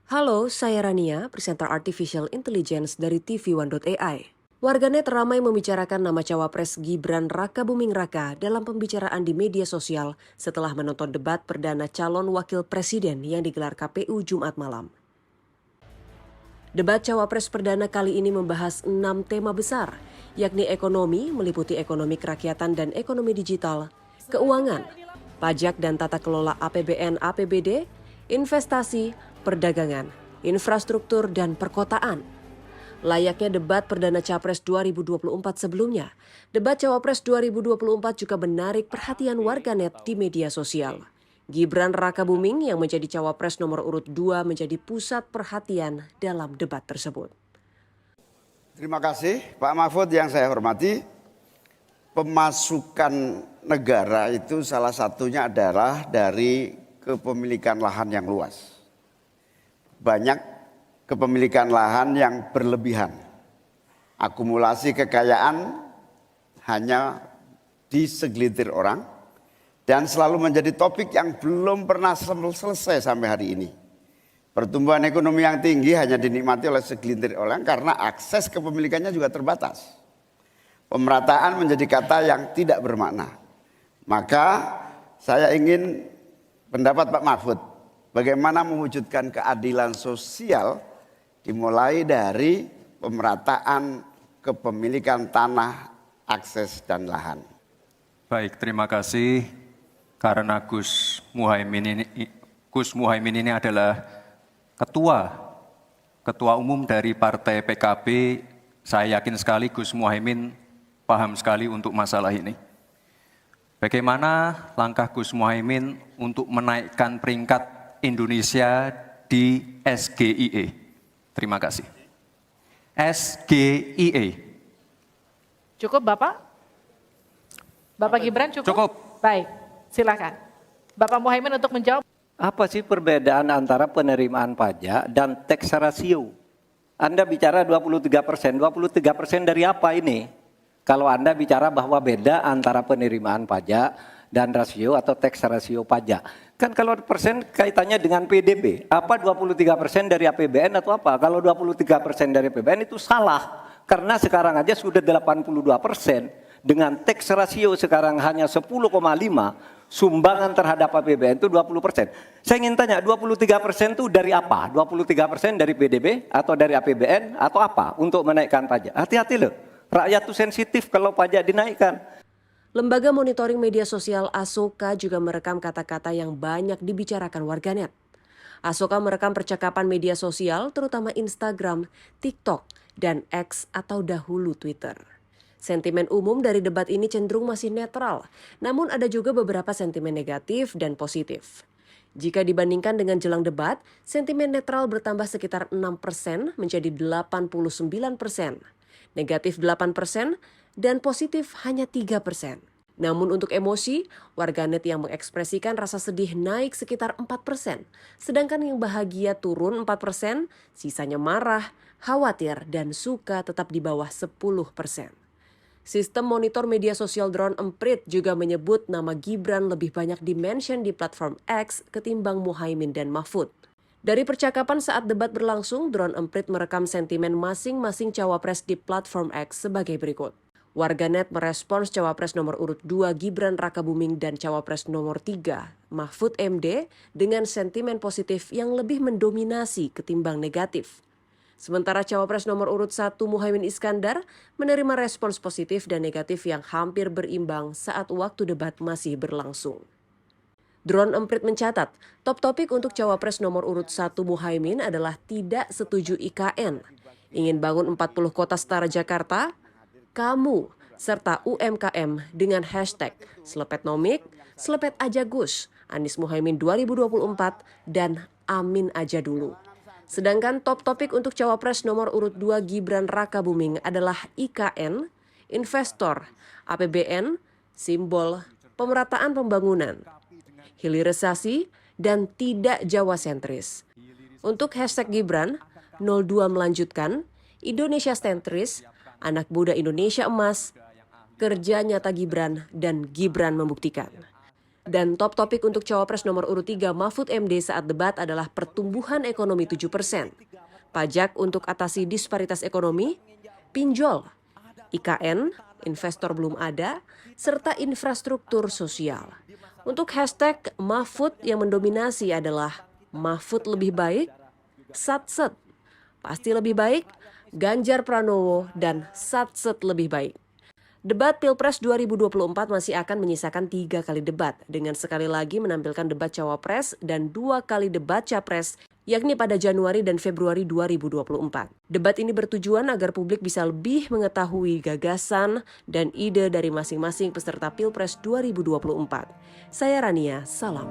Halo, saya Rania, presenter Artificial Intelligence dari TV1.ai. Warganet ramai membicarakan nama cawapres Gibran Rakabuming Raka dalam pembicaraan di media sosial setelah menonton debat perdana calon wakil presiden yang digelar KPU Jumat malam. Debat cawapres perdana kali ini membahas 6 tema besar, yakni ekonomi, meliputi ekonomi kerakyatan dan ekonomi digital, keuangan, pajak dan tata kelola APBN APBD, investasi, perdagangan, infrastruktur, dan perkotaan. Layaknya debat perdana Capres 2024 sebelumnya, debat Cawapres 2024 juga menarik perhatian warganet di media sosial. Gibran Rakabuming yang menjadi Cawapres nomor urut 2 menjadi pusat perhatian dalam debat tersebut. Terima kasih Pak Mahfud yang saya hormati. Pemasukan negara itu salah satunya adalah dari kepemilikan lahan yang luas. Banyak kepemilikan lahan yang berlebihan. Akumulasi kekayaan hanya di segelintir orang dan selalu menjadi topik yang belum pernah selesai sampai hari ini. Pertumbuhan ekonomi yang tinggi hanya dinikmati oleh segelintir orang karena akses kepemilikannya juga terbatas. Pemerataan menjadi kata yang tidak bermakna. Maka saya ingin pendapat Pak Mahfud, bagaimana mewujudkan keadilan sosial dimulai dari pemerataan kepemilikan tanah, akses dan lahan. Baik, terima kasih. Karena Gus Muhaimin ini adalah ketua umum dari Partai PKB, saya yakin sekali Gus Muhaimin paham sekali untuk masalah ini. Bagaimana langkah Gus Muhaimin untuk menaikkan peringkat Indonesia di SGIE? Terima kasih. SGIE. Cukup Bapak? Bapak Gibran cukup? Cukup. Baik, silakan. Bapak Muhaimin untuk menjawab. Apa sih perbedaan antara penerimaan pajak dan tax ratio? Anda bicara 23%, 23% dari apa ini? Kalau Anda bicara bahwa beda antara penerimaan pajak dan rasio atau tax ratio pajak. Kan kalau persen kaitannya dengan PDB, apa 23% dari APBN atau apa? Kalau 23% dari APBN itu salah. Karena sekarang aja sudah 82%. Dengan tax ratio sekarang hanya 10,5, sumbangan terhadap APBN itu 20%. Saya ingin tanya, 23% itu dari apa? 23% dari PDB atau dari APBN atau apa untuk menaikkan pajak? Hati-hati loh, rakyat itu sensitif kalau pajak dinaikkan. Lembaga monitoring media sosial Asoka juga merekam kata-kata yang banyak dibicarakan warganet. Asoka merekam percakapan media sosial terutama Instagram, TikTok, dan X atau dahulu Twitter. Sentimen umum dari debat ini cenderung masih netral, namun ada juga beberapa sentimen negatif dan positif. Jika dibandingkan dengan jelang debat, sentimen netral bertambah sekitar 6% menjadi 89%, negatif 8%, dan positif hanya 3%. Namun untuk emosi, warganet yang mengekspresikan rasa sedih naik sekitar 4%, sedangkan yang bahagia turun 4%, sisanya marah, khawatir, dan suka tetap di bawah 10%. Sistem monitor media sosial Drone Emprit juga menyebut nama Gibran lebih banyak di-mention di platform X ketimbang Muhaimin dan Mahfud. Dari percakapan saat debat berlangsung, Drone Emprit merekam sentimen masing-masing cawapres di platform X sebagai berikut. Warganet merespons cawapres nomor urut 2 Gibran Rakabuming dan cawapres nomor 3 Mahfud MD dengan sentimen positif yang lebih mendominasi ketimbang negatif. Sementara cawapres nomor urut 1 Muhaimin Iskandar menerima respons positif dan negatif yang hampir berimbang saat waktu debat masih berlangsung. Drone Emprit mencatat, top topik untuk cawapres nomor urut 1 Muhaimin adalah tidak setuju IKN, ingin bangun 40 kota setara Jakarta, kamu, serta UMKM dengan hashtag Slepetnomik, Slepet Aja Gus, Anies Muhaimin 2024, dan Amin Aja Dulu. Sedangkan top topik untuk cawapres nomor urut 2 Gibran Rakabuming adalah IKN, investor, APBN, simbol, pemerataan pembangunan, hilirisasi, dan tidak Jawa sentris. Untuk hashtag Gibran, 02 melanjutkan, Indonesia sentris, anak muda Indonesia emas, kerja nyata Gibran, dan Gibran membuktikan. Dan top topik untuk cawapres nomor urut 3 Mahfud MD saat debat adalah pertumbuhan ekonomi 7%, pajak untuk atasi disparitas ekonomi, pinjol, IKN, investor belum ada, serta infrastruktur sosial. Untuk hashtag Mahfud yang mendominasi adalah Mahfud lebih baik, Satset, pasti lebih baik, Ganjar Pranowo, dan Satset lebih baik. Debat Pilpres 2024 masih akan menyisakan 3 kali debat, dengan sekali lagi menampilkan debat cawapres dan 2 kali debat capres, yakni pada Januari dan Februari 2024. Debat ini bertujuan agar publik bisa lebih mengetahui gagasan dan ide dari masing-masing peserta Pilpres 2024. Saya Rania, salam.